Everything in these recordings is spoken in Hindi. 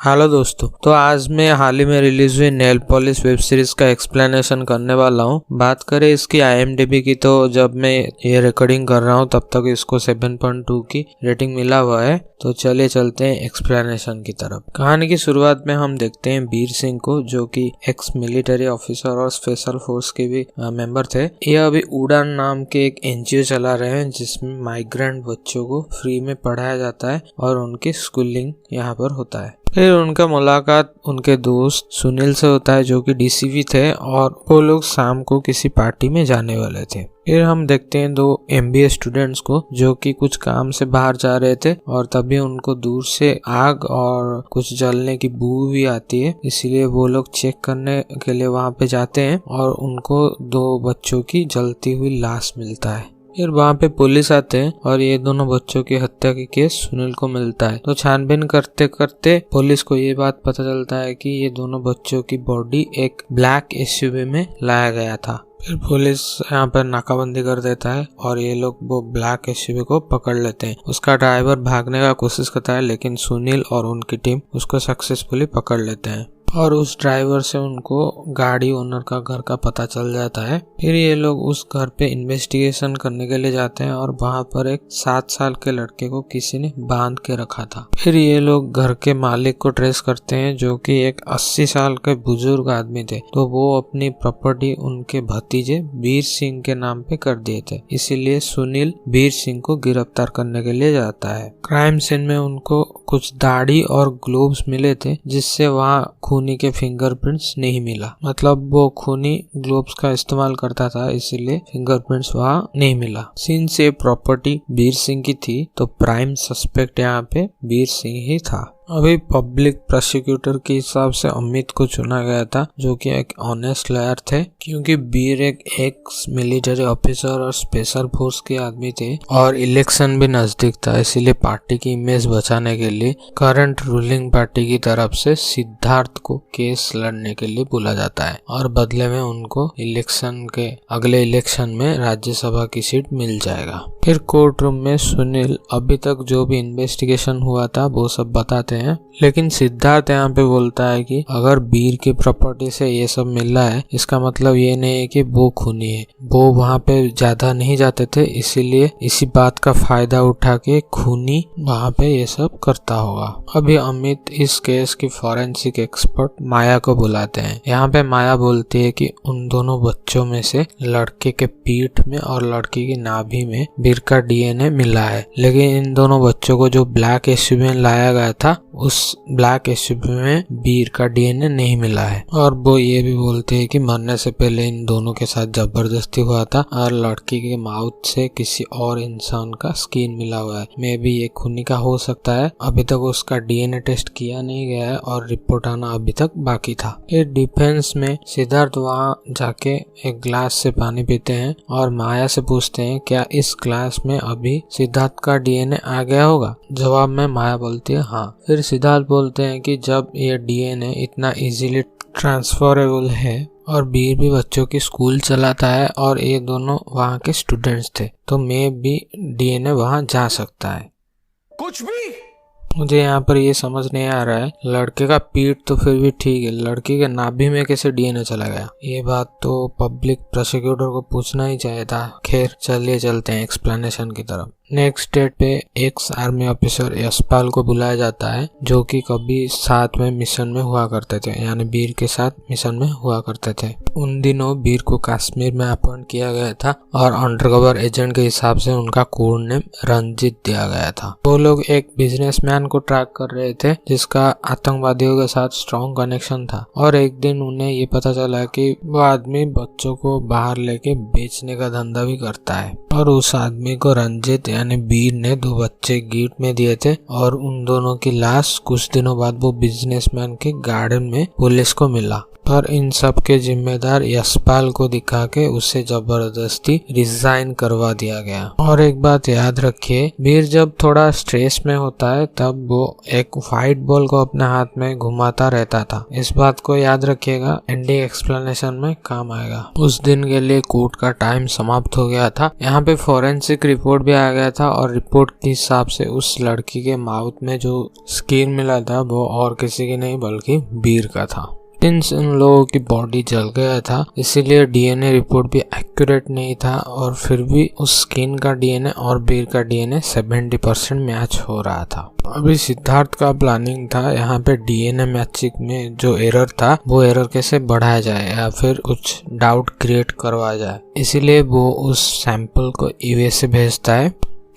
हेलो दोस्तों, तो आज मैं हाल ही में रिलीज हुई नेल पॉलिश वेब सीरीज का एक्सप्लेनेशन करने वाला हूँ। बात करें इसकी IMDb की, तो जब मैं ये रिकॉर्डिंग कर रहा हूँ तब तक इसको 7.2 की रेटिंग मिला हुआ है। तो चलिए चलते हैं एक्सप्लेनेशन की तरफ। कहानी की शुरुआत में हम देखते हैं वीर सिंह को, जो कि एक्स मिलिट्री ऑफिसर और स्पेशल फोर्स के भी मेंबर थे। ये अभी उड़ान नाम के एक NGO चला रहे हैं जिसमें माइग्रेंट बच्चों को फ्री में पढ़ाया जाता है और उनकी स्कूलिंग यहाँ पर होता है। फिर उनका मुलाकात उनके दोस्त सुनील से होता है, जो कि DCP थे, और वो लोग शाम को किसी पार्टी में जाने वाले थे। फिर हम देखते हैं 2 MBA स्टूडेंट्स को, जो कि कुछ काम से बाहर जा रहे थे और तभी उनको दूर से आग और कुछ जलने की बू भी आती है। इसीलिए वो लोग चेक करने के लिए वहां पे जाते हैं और उनको 2 बच्चों की जलती हुई लाश मिलता है। फिर वहाँ पे पुलिस आते हैं और ये दोनों बच्चों की हत्या की केस सुनील को मिलता है। तो छानबीन करते करते पुलिस को ये बात पता चलता है कि ये दोनों बच्चों की बॉडी एक ब्लैक SUV में लाया गया था। फिर पुलिस यहाँ पर नाकाबंदी कर देता है और ये लोग वो ब्लैक SUV को पकड़ लेते हैं। उसका ड्राइवर भागने का कोशिश करता है, लेकिन सुनील और उनकी टीम उसको सक्सेसफुली पकड़ लेते हैं और उस ड्राइवर से उनको गाड़ी ओनर का घर का पता चल जाता है। फिर ये लोग उस घर पे इन्वेस्टिगेशन करने के लिए जाते हैं और वहाँ पर एक 7 साल के लड़के को किसी ने बांध के रखा था। फिर ये लोग घर के मालिक को ट्रेस करते हैं, जो कि एक 80 साल के बुजुर्ग आदमी थे। तो वो अपनी प्रॉपर्टी उनके भतीजे वीर सिंह के नाम पे कर दिए थे। इसीलिए सुनील वीर सिंह को गिरफ्तार करने के लिए जाता है। क्राइम सीन में उनको कुछ दाढ़ी और ग्लोव्स मिले थे, जिससे वहाँ खूनी के फिंगरप्रिंट्स नहीं मिला। मतलब वो खूनी ग्लोव्स का इस्तेमाल करता था, इसीलिए फिंगरप्रिंट्स वहाँ नहीं मिला। सिंस ये प्रॉपर्टी वीर सिंह की थी, तो प्राइम सस्पेक्ट यहाँ पे वीर सिंह ही था। अभी पब्लिक प्रोसिक्यूटर के हिसाब से अमित को चुना गया था, जो कि एक ऑनेस्ट लॉयर थे, क्योंकि वीर एक एक्स मिलिट्री ऑफिसर और स्पेशल फोर्स के आदमी थे और इलेक्शन भी नजदीक था। इसीलिए पार्टी की इमेज बचाने के लिए करंट रूलिंग पार्टी की तरफ से सिद्धार्थ को केस लड़ने के लिए बोला जाता है और बदले में उनको अगले इलेक्शन में राज्यसभा की सीट मिल जाएगा। फिर कोर्ट रूम में सुनील अभी तक जो भी इन्वेस्टिगेशन हुआ था वो सब बताते हैं, लेकिन सिद्धार्थ यहाँ पे बोलता है कि अगर वीर की प्रॉपर्टी से ये सब मिल रहा है, इसका मतलब ये नहीं है कि वो खूनी है। वो वहाँ पे ज्यादा नहीं जाते थे, इसीलिए इसी बात का फायदा उठा के खूनी वहाँ पे ये सब करता होगा। अभी अमित इस केस की फॉरेंसिक एक्सपर्ट माया को बुलाते हैं। यहाँ पे माया बोलती है कि उन दोनों बच्चों में से लड़के के पीठ में और लड़की की नाभि में वीर का DNA मिला है, लेकिन इन दोनों बच्चों को जो ब्लैक SUV में लाया गया था, उस ब्लैक SUV में वीर का DNA नहीं मिला है। और वो ये भी बोलते हैं कि मरने से पहले इन दोनों के साथ जबरदस्ती हुआ था और लड़की के माउथ से किसी और इंसान का स्किन मिला हुआ है। मे भी ये खूनी का हो सकता है। अभी तक उसका DNA टेस्ट किया नहीं गया है और रिपोर्ट आना अभी तक बाकी था। फिर डिफेंस में सिद्धार्थ वहाँ जाके एक ग्लास से पानी पीते हैं और माया से पूछते हैं क्या इस ग्लास में अभी सिद्धार्थ का DNA आ गया होगा। जवाब में माया बोलती है हाँ। फिर सिद्धार्थ बोलते हैं कि जब ये DNA इतना इजीली ट्रांसफरेबल है और वीर भी बच्चों की स्कूल चलाता है और ये दोनों वहाँ के स्टूडेंट्स थे, तो मे भी DNA वहाँ जा सकता है। कुछ भी मुझे यहाँ पर ये समझ नहीं आ रहा है, लड़के का पीठ तो फिर भी ठीक है, लड़की के नाभि में कैसे DNA चला गया? ये बात तो पब्लिक प्रोसिक्यूटर को पूछना ही चाहिए था। खैर चलिए चलते हैं एक्सप्लेनेशन की तरफ। नेक्स्ट डेट पे एक्स आर्मी ऑफिसर यशपाल को बुलाया जाता है, जो कि कभी साथ में मिशन में हुआ करते थे, यानी वीर के साथ मिशन में हुआ करते थे। उन दिनों वीर को कश्मीर में अपॉइंट किया गया था और अंडरकवर एजेंट के हिसाब से उनका कोड नेम रंजीत दिया गया था। वो लोग एक बिजनेसमैन को ट्रैक कर रहे थे जिसका आतंकवादियों के साथ स्ट्रॉन्ग कनेक्शन था, और एक दिन उन्हें ये पता चला कि वो आदमी बच्चों को बाहर लेके बेचने का धंधा भी करता है, और उस आदमी को रंजीत यानी वीर ने 2 बच्चे गिफ्ट में दिए थे और उन दोनों की लाश कुछ दिनों बाद वो बिजनेसमैन के गार्डन में पुलिस को मिला। पर इन सब के जिम्मेदार यशपाल को दिखा के उसे जबरदस्ती रिजाइन करवा दिया गया। और एक बात याद रखिए, वीर जब थोड़ा स्ट्रेस में होता है तब वो एक व्हाइट बॉल को अपने हाथ में घुमाता रहता था। इस बात को याद रखिएगा, एंडिंग एक्सप्लेनेशन में काम आएगा। उस दिन के लिए कोर्ट का टाइम समाप्त हो गया था। यहाँ पे फॉरेंसिक रिपोर्ट भी आ गया था और रिपोर्ट के हिसाब से उस लड़की के माउथ में जो स्किन मिला था वो और किसी की नहीं बल्कि वीर का था। इन लोगों की बॉडी जल गया था, इसीलिए डीएनए रिपोर्ट भी एक्यूरेट नहीं था और फिर भी उस स्किन का डीएनए और वीर का डीएनए 70% मैच हो रहा था। अभी सिद्धार्थ का प्लानिंग था यहाँ पे डीएनए मैचिंग में जो एरर था वो एरर कैसे बढ़ाया जाए या फिर कुछ डाउट क्रिएट करवाया जाए, इसीलिए वो उस सैंपल को यूएस से भेजता है।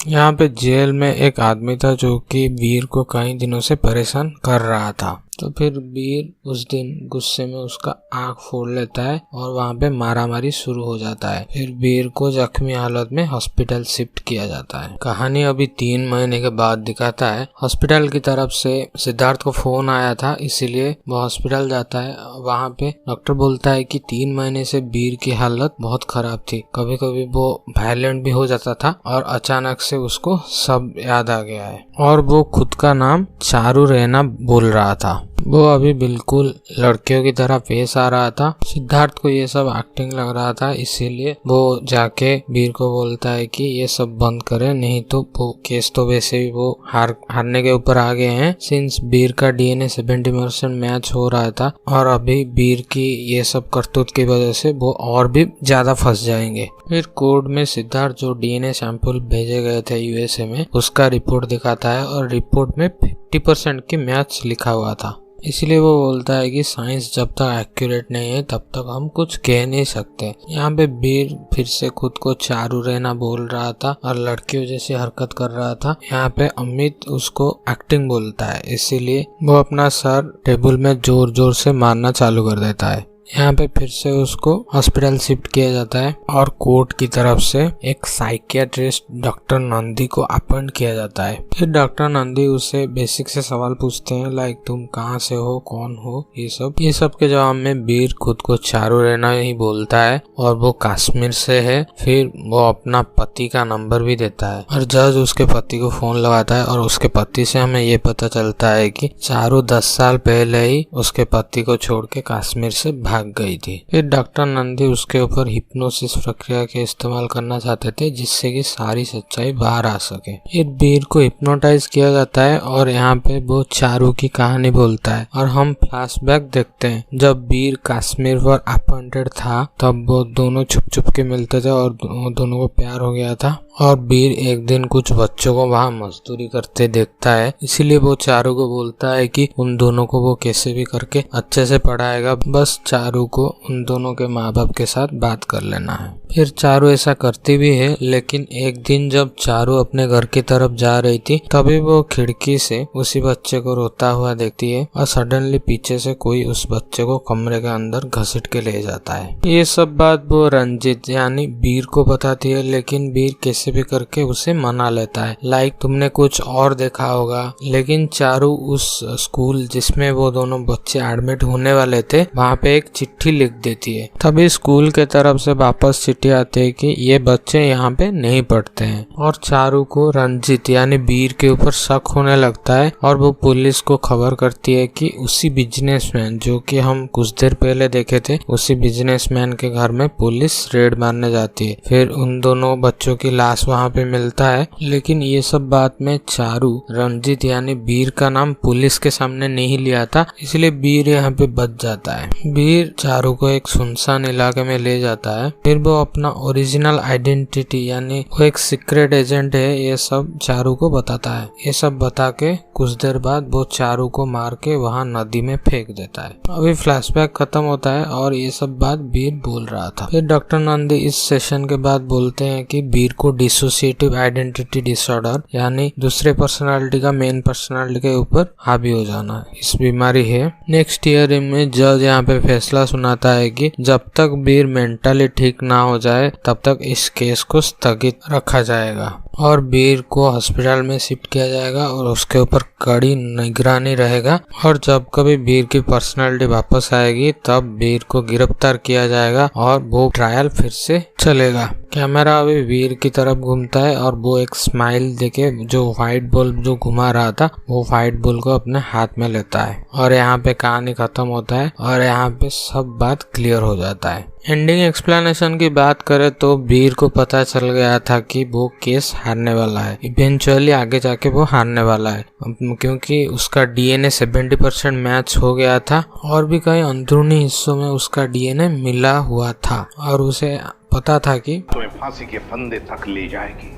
यहाँ पे जेल में एक आदमी था जो कि वीर को कई दिनों से परेशान कर रहा था, तो फिर वीर उस दिन गुस्से में उसका आंख फोड़ लेता है और वहाँ पे मारामारी शुरू हो जाता है। फिर वीर को जख्मी हालत में हॉस्पिटल शिफ्ट किया जाता है। कहानी अभी 3 महीने के बाद दिखाता है। हॉस्पिटल की तरफ से सिद्धार्थ को फोन आया था, इसीलिए वो हॉस्पिटल जाता है। वहाँ पे डॉक्टर बोलता है कि 3 महीने से वीर की हालत बहुत खराब थी, कभी कभी वो वायलेंट भी हो जाता था और अचानक से उसको सब याद आ गया है और वो खुद का नाम चारू रैना बोल रहा था। वो अभी बिल्कुल लड़कियों की तरह पेश आ रहा था। सिद्धार्थ को ये सब एक्टिंग लग रहा था, इसीलिए वो जाके वीर को बोलता है कि ये सब बंद करे, नहीं तो वो केस तो वैसे भी वो हारने के ऊपर आ गए हैं। सिंस वीर का डीएनए 70% मैच हो रहा था और अभी वीर की ये सब करतूत की वजह से वो और भी ज्यादा फंस जाएंगे। फिर कोर्ट में सिद्धार्थ जो डीएनए सैंपल भेजे गए थे यूएसए में उसका रिपोर्ट दिखाता है और रिपोर्ट में 50% की मैच लिखा हुआ था। इसलिए वो बोलता है कि साइंस जब तक एक्यूरेट नहीं है तब तक हम कुछ कह नहीं सकते। यहाँ पे वीर फिर से खुद को चारू रैना बोल रहा था और लड़कियों जैसी हरकत कर रहा था। यहाँ पे अमित उसको एक्टिंग बोलता है, इसीलिए वो अपना सर टेबल में जोर जोर से मारना चालू कर देता है। यहाँ पे फिर से उसको हॉस्पिटल शिफ्ट किया जाता है और कोर्ट की तरफ से एक साइकियाट्रिस्ट डॉक्टर नंदी को अपॉइंट किया जाता है। फिर डॉक्टर नंदी उससे बेसिक से सवाल पूछते हैं, लाइक तुम कहाँ से हो, कौन हो, ये सब के जवाब में वीर खुद को चारू रैना ही बोलता है और वो कश्मीर से है। फिर वो अपना पति का नंबर भी देता है और जज उसके पति को फोन लगाता है और उसके पति से हमें ये पता चलता है कि चारू 10 साल पहले ही उसके पति को छोड़ के कश्मीर से भाग गई थी। फिर डॉक्टर नंदी उसके ऊपर हिप्नोसिस प्रक्रिया के इस्तेमाल करना चाहते थे जिससे कि सारी सच्चाई बाहर आ सके। फिर वीर को हिप्नोटाइज किया जाता है और यहाँ पे वो चारू की कहानी बोलता है और हम फ्लैशबैक देखते हैं। जब वीर कश्मीर पर अपॉइंटेड था तब वो दोनों छुप छुप के मिलते थे और दोनों को प्यार हो गया था और वीर एक दिन कुछ बच्चों को वहाँ मजदूरी करते देखता है, इसीलिए वो चारू को बोलता है कि उन दोनों को वो कैसे भी करके अच्छे से पढ़ाएगा, बस चारू को उन दोनों के माँ बाप के साथ बात कर लेना है। फिर चारू ऐसा करती भी है, लेकिन एक दिन जब चारू अपने घर की तरफ जा रही थी तभी वो खिड़की से उसी बच्चे को रोता हुआ देखती है और सडनली पीछे से कोई उस बच्चे को कमरे के अंदर घसीट के ले जाता है। ये सब बात वो रंजित यानी वीर को बताती है, लेकिन वीर कैसे भी करके उसे मना लेता है, लाइक तुमने कुछ और देखा होगा। लेकिन चारू उस स्कूल जिसमें वो दोनों बच्चे एडमिट होने वाले थे वहाँ पे एक चिट्ठी लिख देती है। तभी स्कूल के तरफ से वापस चिट्ठी आती है कि ये बच्चे यहाँ पे नहीं पढ़ते हैं और चारू को रंजित यानी वीर के ऊपर शक होने लगता है और वो पुलिस को खबर करती है कि उसी बिजनेसमैन जो कि हम कुछ देर पहले देखे थे उसी बिजनेसमैन के घर में पुलिस रेड मारने जाती है। फिर उन दोनों बच्चों की लाश वहाँ पे मिलता है, लेकिन ये सब बात में चारू रंजित यानी वीर का नाम पुलिस के सामने नहीं लिया था, इसलिए वीर यहाँ पे बच जाता है। वीर चारू को एक सुनसान इलाके में ले जाता है। फिर वो अपना ओरिजिनल आइडेंटिटी यानी वो एक सीक्रेट एजेंट है ये सब चारू को बताता है। ये सब बता के कुछ देर बाद वो चारू को मार के वहाँ नदी में फेंक देता है। अभी फ्लैशबैक खत्म होता है और ये सब बात वीर बोल रहा था। फिर डॉक्टर नंदी इस सेशन के बाद बोलते हैं कि वीर को डिसोसिएटिव आइडेंटिटी डिसऑर्डर यानी दूसरे पर्सनालिटी का मेन पर्सनालिटी के ऊपर हावी हो जाना इस बीमारी है। नेक्स्ट हियरिंग में जज यहाँ पे फैसला सुनाता है कि जब तक वीर मेंटली ठीक ना हो जाए तब तक इस केस को स्थगित रखा जाएगा और वीर को हॉस्पिटल में शिफ्ट किया जाएगा और उसके ऊपर कड़ी निगरानी रहेगा और जब कभी वीर की पर्सनालिटी वापस आएगी तब वीर को गिरफ्तार किया जाएगा और वो ट्रायल फिर से चलेगा। कैमरा अभी वीर की तरफ घूमता है और वो एक स्माइल देके जो व्हाइट बॉल जो घुमा रहा था वो व्हाइट बॉल को अपने हाथ में लेता है और यहाँ पे कहानी खत्म होता है और यहाँ पे सब बात क्लियर हो जाता है। एंडिंग एक्सप्लेनेशन की बात करें तो वीर को पता चल गया था कि वो केस हारने वाला है। इवेंचुअली आगे जाके वो हारने वाला है, क्योंकि उसका डीएनए 70% मैच हो गया था और भी कई अंदरूनी हिस्सों में उसका डीएनए मिला हुआ था और उसे पता था कि तुम्हें फांसी के फंदे तक ले जाएगी।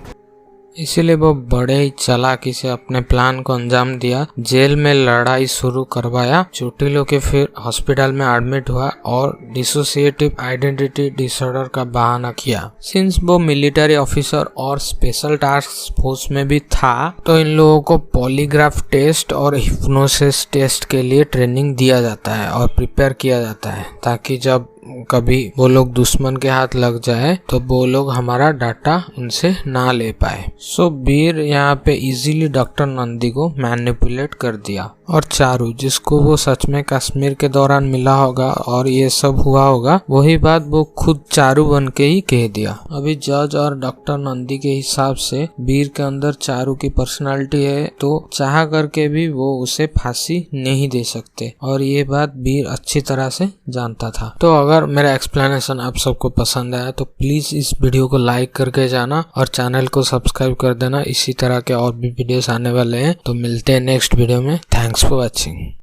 इसीलिए वो बड़े ही चालाकी से अपने प्लान को अंजाम दिया। जेल में लड़ाई शुरू करवाया, चोटिल होके फिर हॉस्पिटल में एडमिट हुआ और डिसोसिएटिव आइडेंटिटी डिसऑर्डर का बहाना किया। सिंस वो मिलिट्री ऑफिसर और स्पेशल टास्क फोर्स में भी था, तो इन लोगों को पॉलीग्राफ टेस्ट और हिप्नोसिस टेस्ट के लिए ट्रेनिंग दिया जाता है और प्रिपेयर किया जाता है, ताकि जब कभी वो लोग दुश्मन के हाथ लग जाए तो वो लोग हमारा डाटा उनसे ना ले पाए। सो वीर यहाँ पे इजीली डॉक्टर नंदी को मैनिपुलेट कर दिया और चारू, जिसको वो सच में कश्मीर के दौरान मिला होगा और ये सब हुआ होगा, वही बात वो खुद चारू बन के ही कह दिया। अभी जज और डॉक्टर नंदी के हिसाब से वीर के अंदर चारू की पर्सनालिटी है, तो चाह करके भी वो उसे फांसी नहीं दे सकते और ये बात वीर अच्छी तरह से जानता था। तो अगर मेरा एक्सप्लेनेशन आप सबको पसंद आया तो प्लीज इस वीडियो को लाइक करके जाना और चैनल को सब्सक्राइब कर देना। इसी तरह के और भी वीडियोस आने वाले हैं, तो मिलते हैं नेक्स्ट वीडियो में। Thanks for watching.